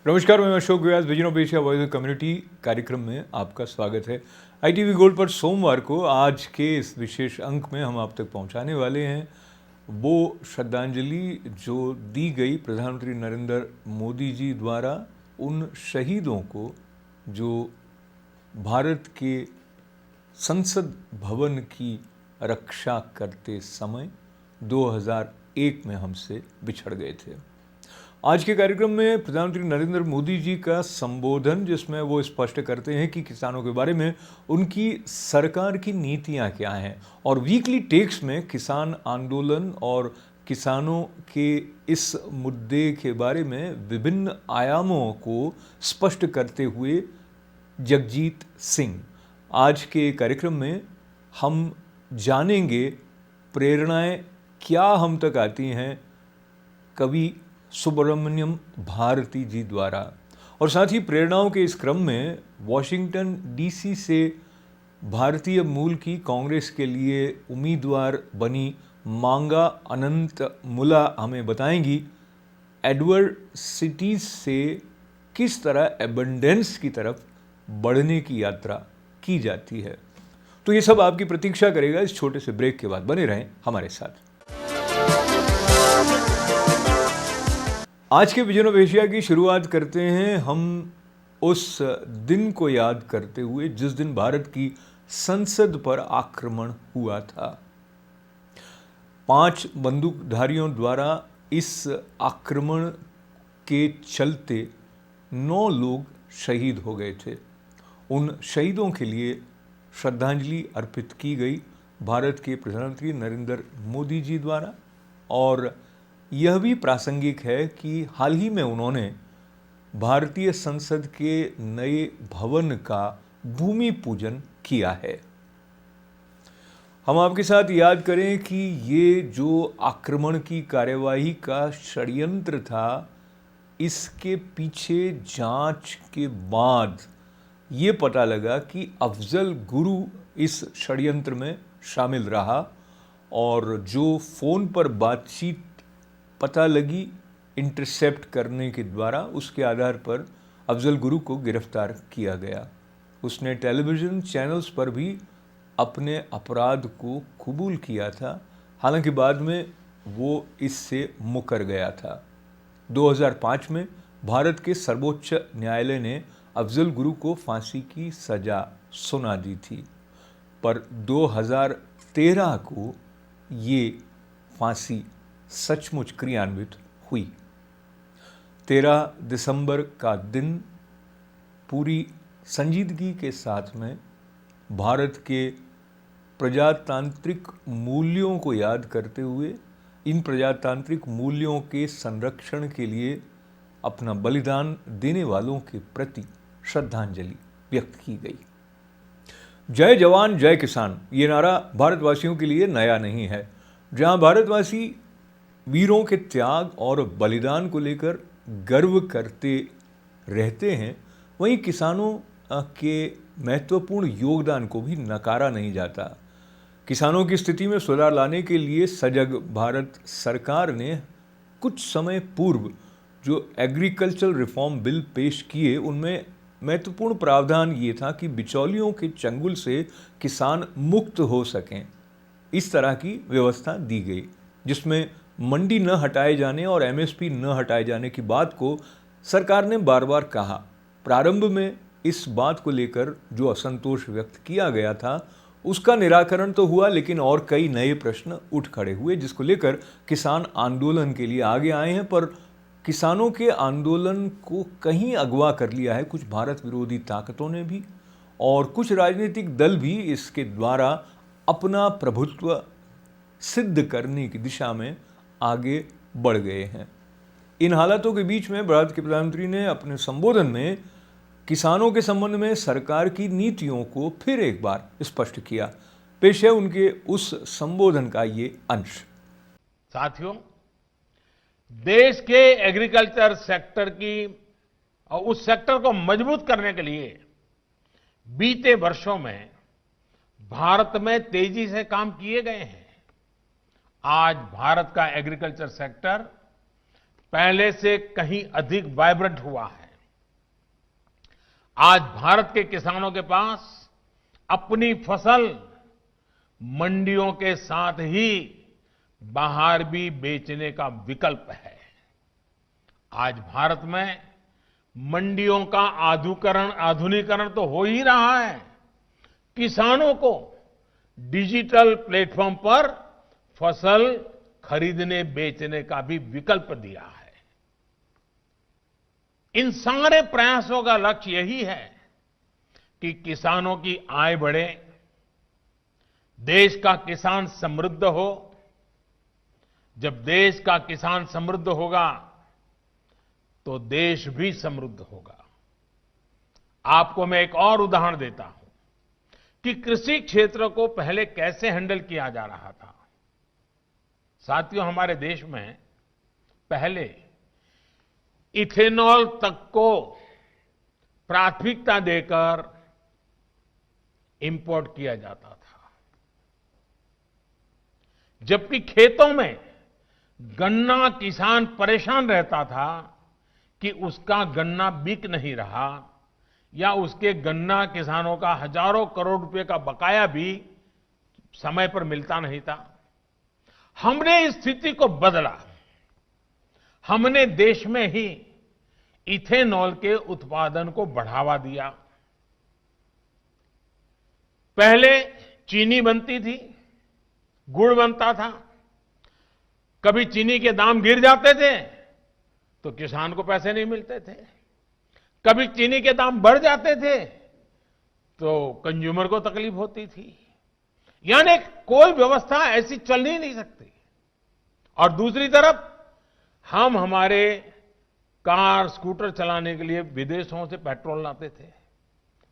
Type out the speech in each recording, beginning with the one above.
नमस्कार, मैं Ashok Vyas, vision of Asia voice of community कार्यक्रम में आपका स्वागत है। ITV गोल्ड पर सोमवार को आज के इस विशेष अंक में हम आप तक पहुंचाने वाले हैं वो श्रद्धांजलि जो दी गई प्रधानमंत्री नरेंद्र मोदी जी द्वारा उन शहीदों को जो भारत के संसद भवन की रक्षा करते समय 2001 में हमसे बिछड़ गए थे। आज के कार्यक्रम में प्रधानमंत्री नरेंद्र मोदी जी का संबोधन, जिसमें वो स्पष्ट करते हैं कि किसानों के बारे में उनकी सरकार की नीतियां क्या हैं, और वीकली टेक्स में किसान आंदोलन और किसानों के इस मुद्दे के बारे में विभिन्न आयामों को स्पष्ट करते हुए जगजीत सिंह। आज के कार्यक्रम में हम जानेंगे प्रेरणाएं क्या हम तक आती हैं कवि सुब्रमण्यम भारती जी द्वारा, और साथ ही प्रेरणाओं के इस क्रम में वॉशिंगटन DC से भारतीय मूल की कांग्रेस के लिए उम्मीदवार बनी मांगा अनंतमुला हमें बताएंगी एडवर्सिटीज से किस तरह एबंडेंस की तरफ बढ़ने की यात्रा की जाती है। तो ये सब आपकी प्रतीक्षा करेगा इस छोटे से ब्रेक के बाद। बने रहें हमारे साथ। आज के विजन ऑफ एशिया की शुरुआत करते हैं हम उस दिन को याद करते हुए जिस दिन भारत की संसद पर आक्रमण हुआ था। 5 बंदूकधारियों द्वारा इस आक्रमण के चलते 9 लोग शहीद हो गए थे। उन शहीदों के लिए श्रद्धांजलि अर्पित की गई भारत के प्रधानमंत्री नरेंद्र मोदी जी द्वारा, और यह भी प्रासंगिक है कि हाल ही में उन्होंने भारतीय संसद के नए भवन का भूमि पूजन किया है। हम आपके साथ याद करें कि ये जो आक्रमण की कार्यवाही का षड्यंत्र था, इसके पीछे जांच के बाद ये पता लगा कि अफजल गुरु इस षड्यंत्र में शामिल रहा, और जो फ़ोन पर बातचीत पता लगी इंटरसेप्ट करने के द्वारा, उसके आधार पर अफजल गुरु को गिरफ्तार किया गया। उसने टेलीविज़न चैनल्स पर भी अपने अपराध को कबूल किया था, हालांकि बाद में वो इससे मुकर गया था। 2005 में भारत के सर्वोच्च न्यायालय ने अफजल गुरु को फांसी की सज़ा सुना दी थी, पर 2013 को ये फांसी सचमुच क्रियान्वित हुई। 13 दिसंबर का दिन पूरी संजीदगी के साथ में भारत के प्रजातांत्रिक मूल्यों को याद करते हुए इन प्रजातांत्रिक मूल्यों के संरक्षण के लिए अपना बलिदान देने वालों के प्रति श्रद्धांजलि व्यक्त की गई। जय जवान जय किसान, ये नारा भारतवासियों के लिए नया नहीं है। जहां भारतवासी वीरों के त्याग और बलिदान को लेकर गर्व करते रहते हैं, वहीं किसानों के महत्वपूर्ण योगदान को भी नकारा नहीं जाता। किसानों की स्थिति में सुधार लाने के लिए सजग भारत सरकार ने कुछ समय पूर्व जो एग्रीकल्चरल रिफॉर्म बिल पेश किए, उनमें महत्वपूर्ण प्रावधान ये था कि बिचौलियों के चंगुल से किसान मुक्त हो सकें। इस तरह की व्यवस्था दी गई, जिसमें मंडी न हटाए जाने और MSP न हटाए जाने की बात को सरकार ने बार बार कहा। प्रारंभ में इस बात को लेकर जो असंतोष व्यक्त किया गया था, उसका निराकरण तो हुआ, लेकिन और कई नए प्रश्न उठ खड़े हुए, जिसको लेकर किसान आंदोलन के लिए आगे आए हैं। पर किसानों के आंदोलन को कहीं अगवा कर लिया है कुछ भारत विरोधी ताकतों ने भी, और कुछ राजनीतिक दल भी इसके द्वारा अपना प्रभुत्व सिद्ध करने की दिशा में आगे बढ़ गए हैं। इन हालातों के बीच में भारत के प्रधानमंत्री ने अपने संबोधन में किसानों के संबंध में सरकार की नीतियों को फिर एक बार स्पष्ट किया। पेश है उनके उस संबोधन का ये अंश। साथियों, देश के एग्रीकल्चर सेक्टर की और उस सेक्टर को मजबूत करने के लिए बीते वर्षों में भारत में तेजी से काम किए गए हैं। आज भारत का एग्रीकल्चर सेक्टर पहले से कहीं अधिक वाइब्रेंट हुआ है। आज भारत के किसानों के पास अपनी फसल मंडियों के साथ ही बाहर भी बेचने का विकल्प है। आज भारत में मंडियों का आधुनिकीकरण तो हो ही रहा है। किसानों को डिजिटल प्लेटफॉर्म पर फसल खरीदने बेचने का भी विकल्प दिया है। इन सारे प्रयासों का लक्ष्य यही है कि किसानों की आय बढ़े, देश का किसान समृद्ध हो। जब देश का किसान समृद्ध होगा तो देश भी समृद्ध होगा। आपको मैं एक और उदाहरण देता हूं कि कृषि क्षेत्र को पहले कैसे हैंडल किया जा रहा था। साथियों, हमारे देश में पहले इथेनॉल तक को प्राथमिकता देकर इंपोर्ट किया जाता था, जबकि खेतों में गन्ना किसान परेशान रहता था कि उसका गन्ना बिक नहीं रहा या उसके गन्ना किसानों का हजारों करोड़ रुपए का बकाया भी समय पर मिलता नहीं था। हमने इस स्थिति को बदला। हमने देश में ही इथेनॉल के उत्पादन को बढ़ावा दिया। पहले चीनी बनती थी, गुड़ बनता था। कभी चीनी के दाम गिर जाते थे तो किसान को पैसे नहीं मिलते थे, कभी चीनी के दाम बढ़ जाते थे तो कंज्यूमर को तकलीफ होती थी। यानी कोई व्यवस्था ऐसी चल ही नहीं सकती। और दूसरी तरफ हम हमारे कार स्कूटर चलाने के लिए विदेशों से पेट्रोल लाते थे।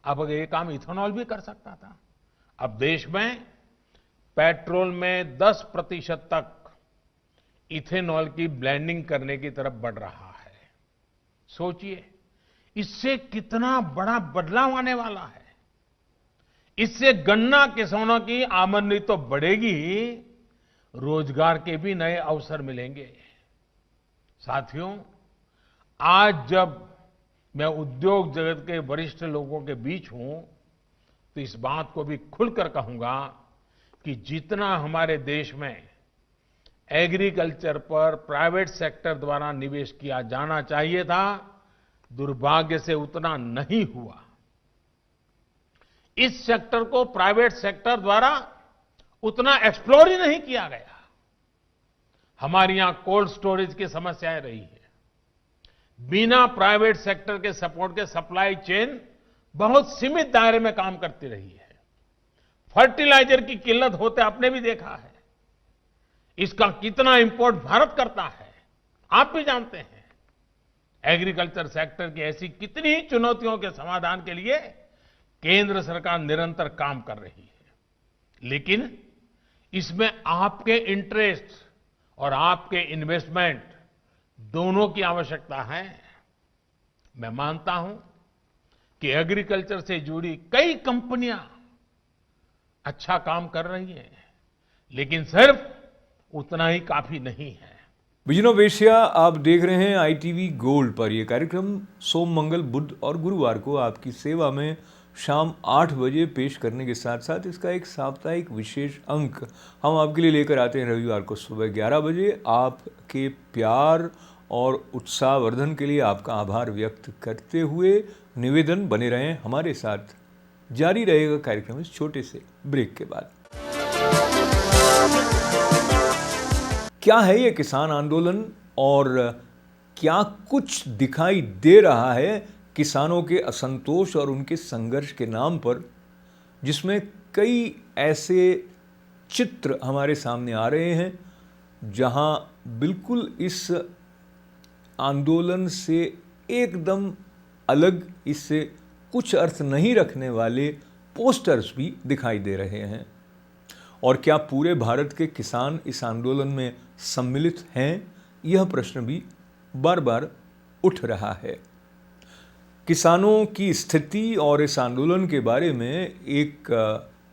अब अगर ये काम इथेनॉल भी कर सकता था। अब देश में पेट्रोल में 10% तक इथेनॉल की ब्लेंडिंग करने की तरफ बढ़ रहा है। सोचिए, इससे कितना बड़ा बदलाव आने वाला है। इससे गन्ना किसानों की आमदनी तो बढ़ेगी ही, रोजगार के भी नए अवसर मिलेंगे। साथियों, आज जब मैं उद्योग जगत के वरिष्ठ लोगों के बीच हूं तो इस बात को भी खुलकर कहूंगा कि जितना हमारे देश में एग्रीकल्चर पर प्राइवेट सेक्टर द्वारा निवेश किया जाना चाहिए था, दुर्भाग्य से उतना नहीं हुआ। इस सेक्टर को प्राइवेट सेक्टर द्वारा उतना एक्सप्लोर ही नहीं किया गया। हमारे यहां कोल्ड स्टोरेज की समस्याएं रही है। बिना प्राइवेट सेक्टर के सपोर्ट के सप्लाई चेन बहुत सीमित दायरे में काम करती रही है। फर्टिलाइजर की किल्लत होते आपने भी देखा है। इसका कितना इंपोर्ट भारत करता है आप भी जानते हैं। एग्रीकल्चर सेक्टर की ऐसी कितनी ही चुनौतियों के समाधान के लिए केंद्र सरकार निरंतर काम कर रही है। लेकिन इसमें आपके इंटरेस्ट और आपके इन्वेस्टमेंट दोनों की आवश्यकता है। मैं मानता हूं कि एग्रीकल्चर से जुड़ी कई कंपनियां अच्छा काम कर रही हैं, लेकिन सिर्फ उतना ही काफी नहीं है। विजन ऑफ एशिया आप देख रहे हैं ITV गोल्ड पर। यह कार्यक्रम सोम, मंगल, बुध और गुरुवार को आपकी सेवा में शाम 8 बजे पेश करने के साथ साथ इसका एक साप्ताहिक विशेष अंक हम आपके लिए लेकर आते हैं रविवार को सुबह 11 बजे। आपके प्यार और उत्साहवर्धन के लिए आपका आभार व्यक्त करते हुए निवेदन, बने रहें हमारे साथ। जारी रहेगा कार्यक्रम इस छोटे से ब्रेक के बाद। क्या है ये किसान आंदोलन और क्या कुछ दिखाई दे रहा है किसानों के असंतोष और उनके संघर्ष के नाम पर, जिसमें कई ऐसे चित्र हमारे सामने आ रहे हैं जहां बिल्कुल इस आंदोलन से एकदम अलग, इससे कुछ अर्थ नहीं रखने वाले पोस्टर्स भी दिखाई दे रहे हैं। और क्या पूरे भारत के किसान इस आंदोलन में सम्मिलित हैं, यह प्रश्न भी बार बार उठ रहा है। किसानों की स्थिति और इस आंदोलन के बारे में एक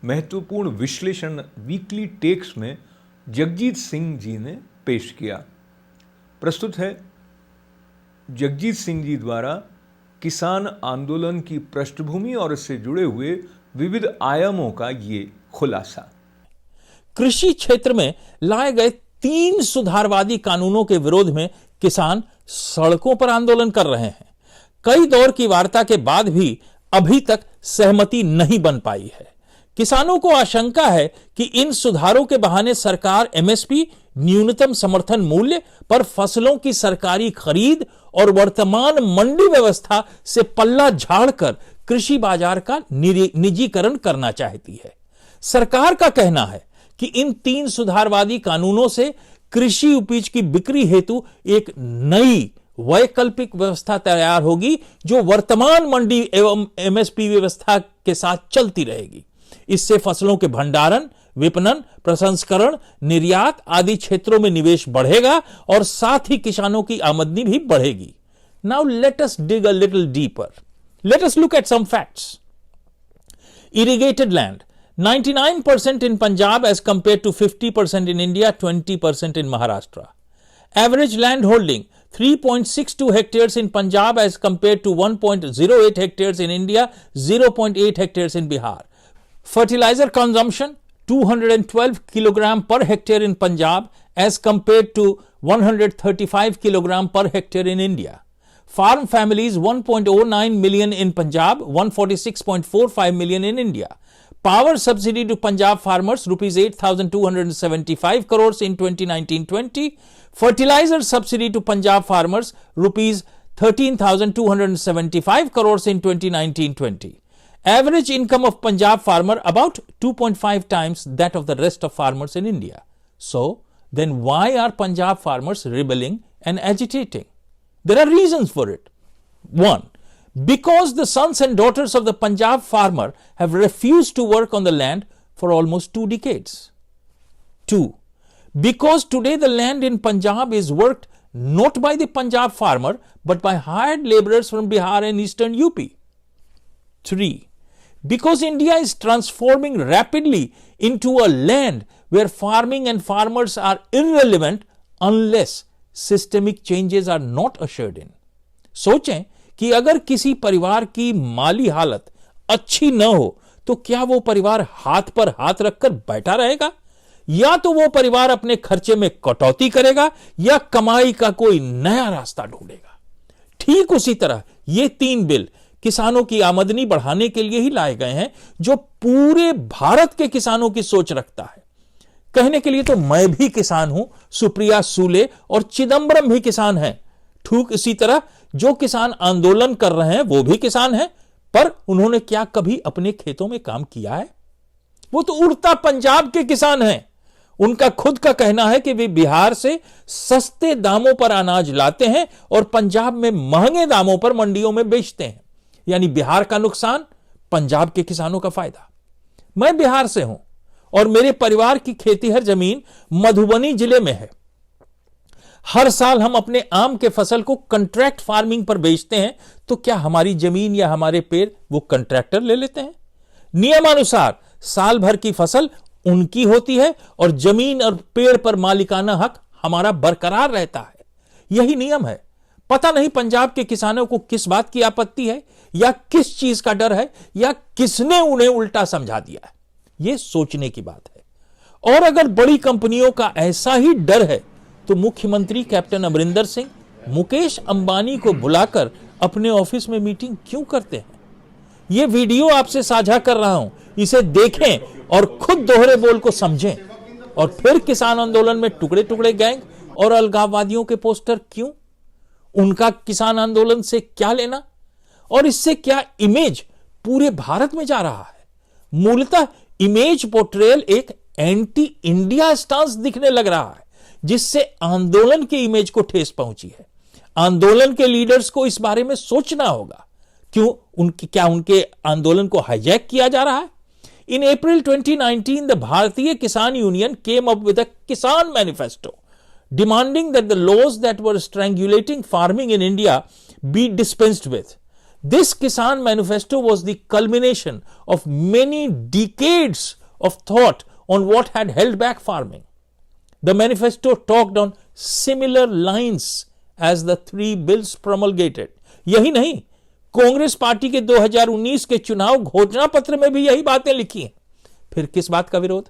महत्वपूर्ण विश्लेषण वीकली टेक्स में जगजीत सिंह जी ने पेश किया। प्रस्तुत है जगजीत सिंह जी द्वारा किसान आंदोलन की पृष्ठभूमि और इससे जुड़े हुए विविध आयामों का ये खुलासा। कृषि क्षेत्र में लाए गए 3 सुधारवादी कानूनों के विरोध में किसान सड़कों पर आंदोलन कर रहे हैं। कई दौर की वार्ता के बाद भी अभी तक सहमति नहीं बन पाई है। किसानों को आशंका है कि इन सुधारों के बहाने सरकार एमएसपी, न्यूनतम समर्थन मूल्य पर फसलों की सरकारी खरीद और वर्तमान मंडी व्यवस्था से पल्ला झाड़कर कृषि बाजार का निजीकरण करना चाहती है। सरकार का कहना है कि इन 3 सुधारवादी कानूनों से कृषि उपज की बिक्री हेतु एक नई वैकल्पिक व्यवस्था तैयार होगी जो वर्तमान मंडी एवं एमएसपी व्यवस्था के साथ चलती रहेगी। इससे फसलों के भंडारण, विपणन, प्रसंस्करण, निर्यात आदि क्षेत्रों में निवेश बढ़ेगा और साथ ही किसानों की आमदनी भी बढ़ेगी। Now let us dig a little deeper. Let us look at some facts. Irrigated land, 99% in Punjab as compared to 50% in India, 20% in Maharashtra. Average land holding, 3.62 hectares in Punjab as compared to 1.08 hectares in India, 0.8 hectares in Bihar. Fertilizer consumption, 212 kilogram per hectare in Punjab as compared to 135 kilogram per hectare in India. Farm families 1.09 million in Punjab, 146.45 million in India. Power subsidy to Punjab farmers rupees 8,275 crores in 2019-20. Fertilizer subsidy to Punjab farmers rupees 13,275 crores in 2019-20. Average income of Punjab farmer about 2.5 times that of the rest of farmers in India. So, then why are Punjab farmers rebelling and agitating? There are reasons for it. 1. Because the sons and daughters of the Punjab farmer have refused to work on the land for almost 2 decades. 2. Because today the land in Punjab is worked not by the Punjab farmer but by hired laborers from Bihar and eastern UP. 3. Because India is transforming rapidly into a land where farming and farmers are irrelevant unless systemic changes are not ushered in. सोचें कि अगर किसी परिवार की माली हालत अच्छी न हो तो क्या वो परिवार हाथ पर हाथ रखकर बैठा रहेगा, या तो वो परिवार अपने खर्चे में कटौती करेगा या कमाई का कोई नया रास्ता ढूंढेगा. ठीक उसी तरह ये 3 बिल किसानों की आमदनी बढ़ाने के लिए ही लाए गए हैं जो पूरे भारत के किसानों की सोच रखता है. कहने के लिए तो मैं भी किसान हूं, सुप्रिया सूले और चिदंबरम भी किसान हैं. ठीक इसी तरह जो किसान आंदोलन कर रहे हैं वो भी किसान हैं, पर उन्होंने क्या कभी अपने खेतों में काम किया है? वो तो उड़ता पंजाब के किसान हैं. उनका खुद का कहना है कि वे बिहार से सस्ते दामों पर अनाज लाते हैं और पंजाब में महंगे दामों पर मंडियों में बेचते हैं. यानी बिहार का नुकसान, पंजाब के किसानों का फायदा. मैं बिहार से हूं और मेरे परिवार की खेतीहर जमीन मधुबनी जिले में है. हर साल हम अपने आम के फसल को कंट्रैक्ट फार्मिंग पर बेचते हैं, तो क्या हमारी जमीन या हमारे पेड़ वो कंट्रैक्टर ले लेते हैं? नियमानुसार साल भर की फसल उनकी होती है और जमीन और पेड़ पर मालिकाना हक हमारा बरकरार रहता है. यही नियम है. पता नहीं पंजाब के किसानों को किस बात की आपत्ति है, या किस चीज का डर है, या किसने उन्हें उल्टा समझा दिया है. यह सोचने की बात है. और अगर बड़ी कंपनियों का ऐसा ही डर है तो मुख्यमंत्री कैप्टन अमरिंदर सिंह मुकेश अंबानी को बुलाकर अपने ऑफिस में मीटिंग क्यों करते हैं? यह वीडियो आपसे साझा कर रहा हूं, इसे देखें और खुद दोहरे बोल को समझें. और फिर किसान आंदोलन में टुकड़े टुकड़े गैंग और अलगाववादियों के पोस्टर क्यों? उनका किसान आंदोलन से क्या लेना, और इससे क्या इमेज पूरे भारत में जा रहा है? मूलतः इमेज पोर्ट्रेयल एक एंटी इंडिया स्टांस दिखने लग रहा है, जिससे आंदोलन के इमेज को ठेस पहुंची है. आंदोलन के लीडर्स को इस बारे में सोचना होगा. क्या उनके आंदोलन को हाईजैक किया जा रहा है? इन अप्रैल 2019 द भारतीय किसान union came up with a किसान manifesto demanding that the laws that were strangulating farming in India be dispensed with. This Kisan Manifesto was the culmination of many decades of thought on what had held back farming. The manifesto talked on similar lines as the 3 bills promulgated. यही नहीं, Congress party के 2019 के चुनाव घोषणा पत्र में भी यही बातें लिखी हैं। फिर किस बात का विरोध?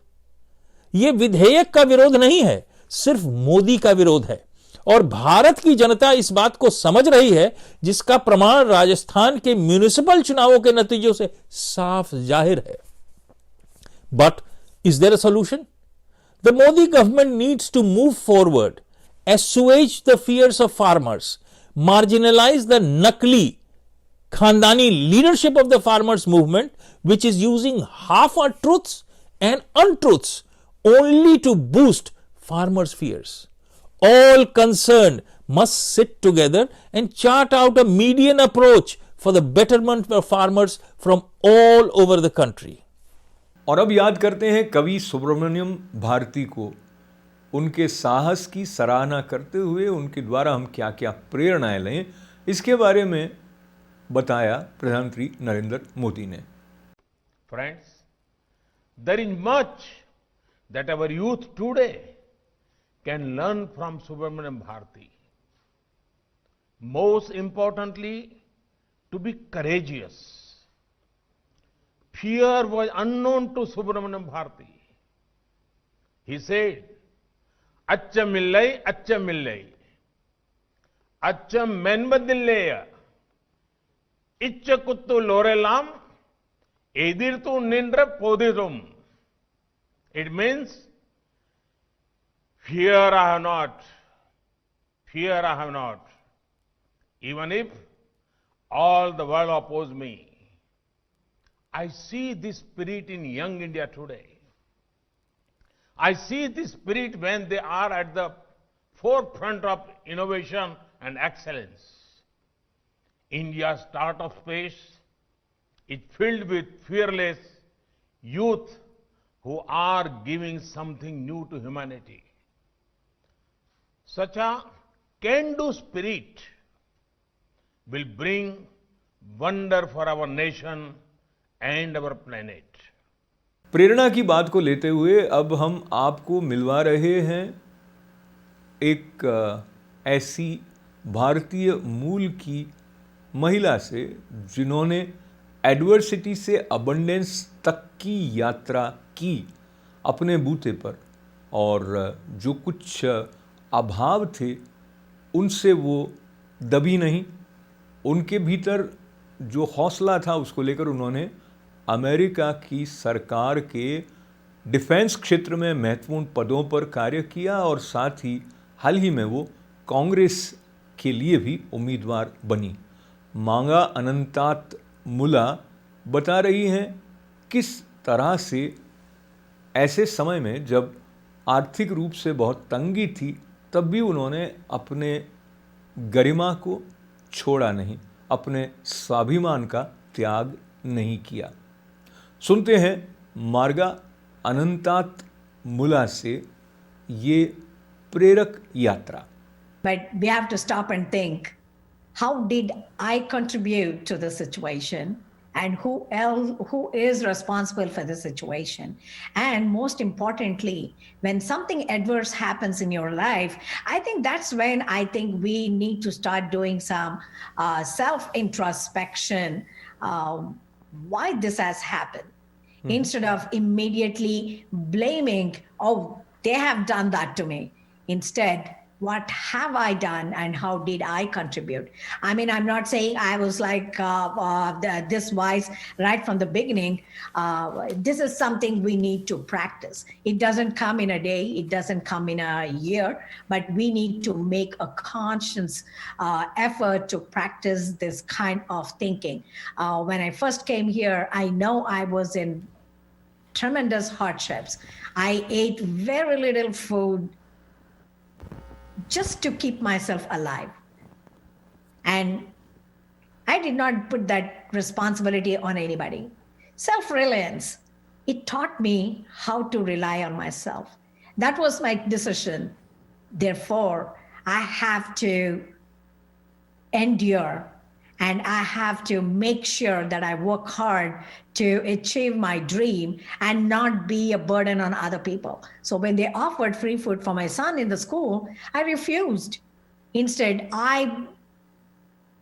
यह विधेयक का विरोध नहीं है, सिर्फ मोदी का विरोध है। और भारत की जनता इस बात को समझ रही है, जिसका प्रमाण राजस्थान के म्युनिसिपल चुनावों के नतीजों से साफ जाहिर है। But is there a solution? The Modi government needs to move forward, assuage the fears of farmers, marginalize the nakli Khandani leadership of the farmers movement, which is using half-truths and untruths only to boost farmers' fears. All concerned must sit together and chart out a median approach for the betterment of farmers from all over the country. और अब याद करते हैं कवि सुब्रमण्यम भारती को, उनके साहस की सराहना करते हुए उनके द्वारा हम क्या क्या प्रेरणाएं लें, इसके बारे में बताया प्रधानमंत्री नरेंद्र मोदी ने। Friends, there is much that our youth today can learn from Subramaniam Bharati. Most importantly, to be courageous. Fear was unknown to Subramaniam Bharati. He said, "Accha millai, accha menbadilleya, iccha kuttu lorelam, edirtu nindra podirum." It means, fear I have not, even if all the world oppose me. I see this spirit in young India today. I see this spirit when they are at the forefront of innovation and excellence. India's startup space is filled with fearless youth who are giving something new to humanity. Such a can-do spirit will bring wonder for our nation and our planet. प्रेरणा की बात को लेते हुए अब हम आपको मिलवा रहे हैं एक ऐसी भारतीय मूल की महिला से जिन्होंने एडवर्सिटी से अबंडेंस तक की यात्रा की अपने बूते पर, और जो कुछ अभाव थे उनसे वो दबी नहीं। उनके भीतर जो हौसला था उसको लेकर उन्होंने अमेरिका की सरकार के डिफेंस क्षेत्र में महत्वपूर्ण पदों पर कार्य किया, और साथ ही हाल ही में वो कांग्रेस के लिए भी उम्मीदवार बनी। मांगा अनंतात मुला बता रही हैं किस तरह से ऐसे समय में जब आर्थिक रूप से बहुत तंगी थी, तब भी उन्होंने अपने गरिमा को छोड़ा नहीं, अपने स्वाभिमान का त्याग नहीं किया। सुनते हैं मार्गा अनंतात मुला से ये प्रेरक यात्रा। But we have to stop and think, how did I contribute to the situation, and who is responsible for the situation? And most importantly, when something adverse happens in your life, I think that's when I think we need to start doing some self-introspection, why this has happened. Instead of immediately blaming, oh, they have done that to me. Instead, what have I done and how did I contribute? I mean, I'm not saying I was like this wise right from the beginning. This is something we need to practice. It doesn't come in a day, it doesn't come in a year, but we need to make a conscious effort to practice this kind of thinking. When I first came here, I know I was in tremendous hardships. I ate very little food just to keep myself alive. And I did not put that responsibility on anybody. Self-reliance, it taught me how to rely on myself. That was my decision. Therefore, I have to endure, and I have to make sure that I work hard to achieve my dream and not be a burden on other people. So when they offered free food for my son in the school, I refused. Instead, I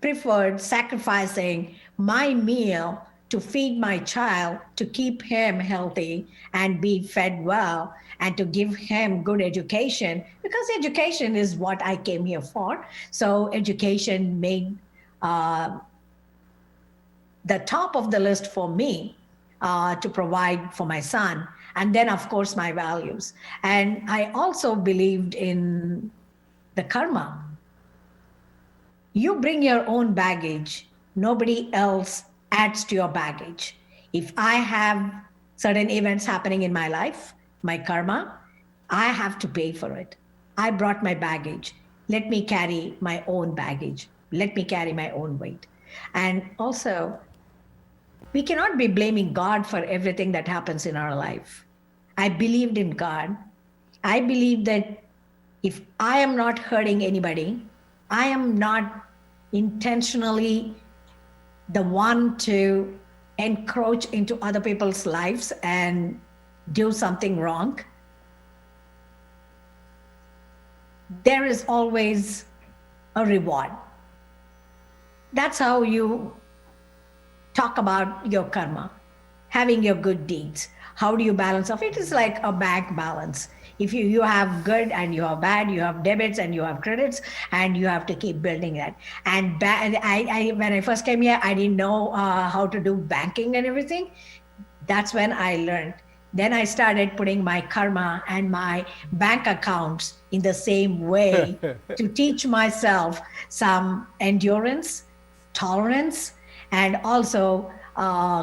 preferred sacrificing my meal to feed my child, to keep him healthy and be fed well, and to give him good education, because education is what I came here for. So education made the top of the list for me to provide for my son. And then, of course, my values. And I also believed in the karma. You bring your own baggage. Nobody else adds to your baggage. If I have certain events happening in my life, my karma, I have to pay for it. I brought my baggage. Let me carry my own baggage. Let me carry my own weight. And also, we cannot be blaming God for everything that happens in our life. I believed in God. I believe that if I am not hurting anybody, I am not intentionally the one to encroach into other people's lives and do something wrong, there is always a reward. That's how you talk about your karma, having your good deeds. How do you balance off? It is like a bank balance. If you have good and you have bad, you have debits and you have credits, and you have to keep building that. And when I first came here, I didn't know how to do banking and everything. That's when I learned. Then I started putting my karma and my bank accounts in the same way to teach myself some endurance, tolerance, and also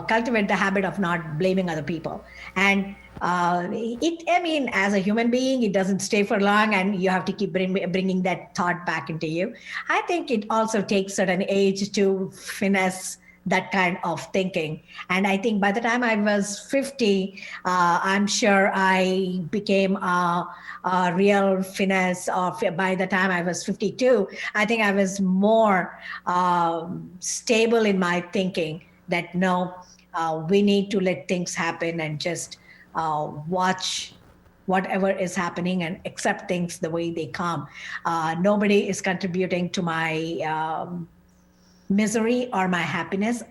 cultivate the habit of not blaming other people. And as a human being, it doesn't stay for long, and you have to keep bringing that thought back into you. I think it also takes certain age to finesse that kind of thinking. And I think by the time I was 50, I'm sure I became a real finesse. By the time I was 52, I think I was more stable in my thinking that no, we need to let things happen and just watch whatever is happening and accept things the way they come. Nobody is contributing to my misery or my happiness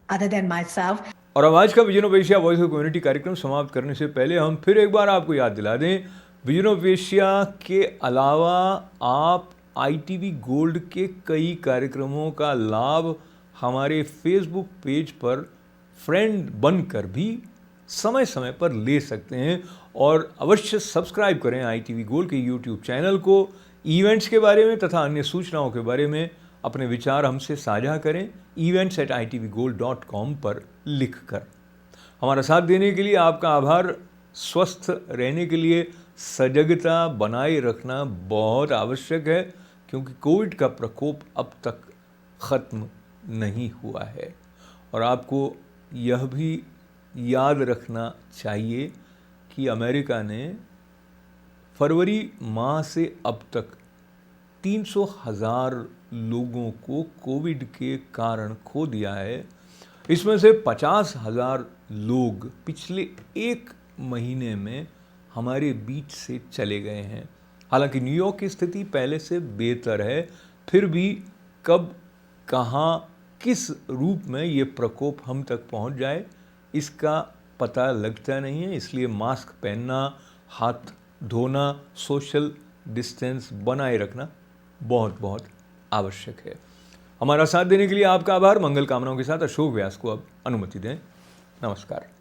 other than myself. और अब आज का vision of Asia voice of community कार्यक्रम समाप्त करने से पहले हम फिर एक बार आपको याद दिला दें, विजन ऑफ एशिया के अलावा आप ITV गोल्ड के कई कार्यक्रमों का लाभ हमारे फेसबुक पेज पर फ्रेंड बनकर भी समय समय पर ले सकते हैं। और अवश्य सब्सक्राइब करें ITV गोल्ड के YouTube चैनल को। इवेंट्स के बारे में तथा अन्य सूचनाओं के बारे में अपने विचार हमसे साझा करें events@itvgold.com पर लिखकर। हमारा साथ देने के लिए आपका आभार। स्वस्थ रहने के लिए सजगता बनाए रखना बहुत आवश्यक है, क्योंकि कोविड का प्रकोप अब तक ख़त्म नहीं हुआ है। और आपको यह भी याद रखना चाहिए कि अमेरिका ने फरवरी माह से अब तक 300,000 लोगों को कोविड के कारण खो दिया है। इसमें से 50,000 लोग पिछले एक महीने में हमारे बीच से चले गए हैं। हालांकि न्यूयॉर्क की स्थिति पहले से बेहतर है, फिर भी कब, कहाँ, किस रूप में ये प्रकोप हम तक पहुंच जाए इसका पता लगता नहीं है। इसलिए मास्क पहनना, हाथ धोना, सोशल डिस्टेंस बनाए रखना बहुत बहुत आवश्यक है। हमारा साथ देने के लिए आपका आभार। मंगल कामनाओं के साथ अशोक व्यास को अब अनुमति दें। नमस्कार।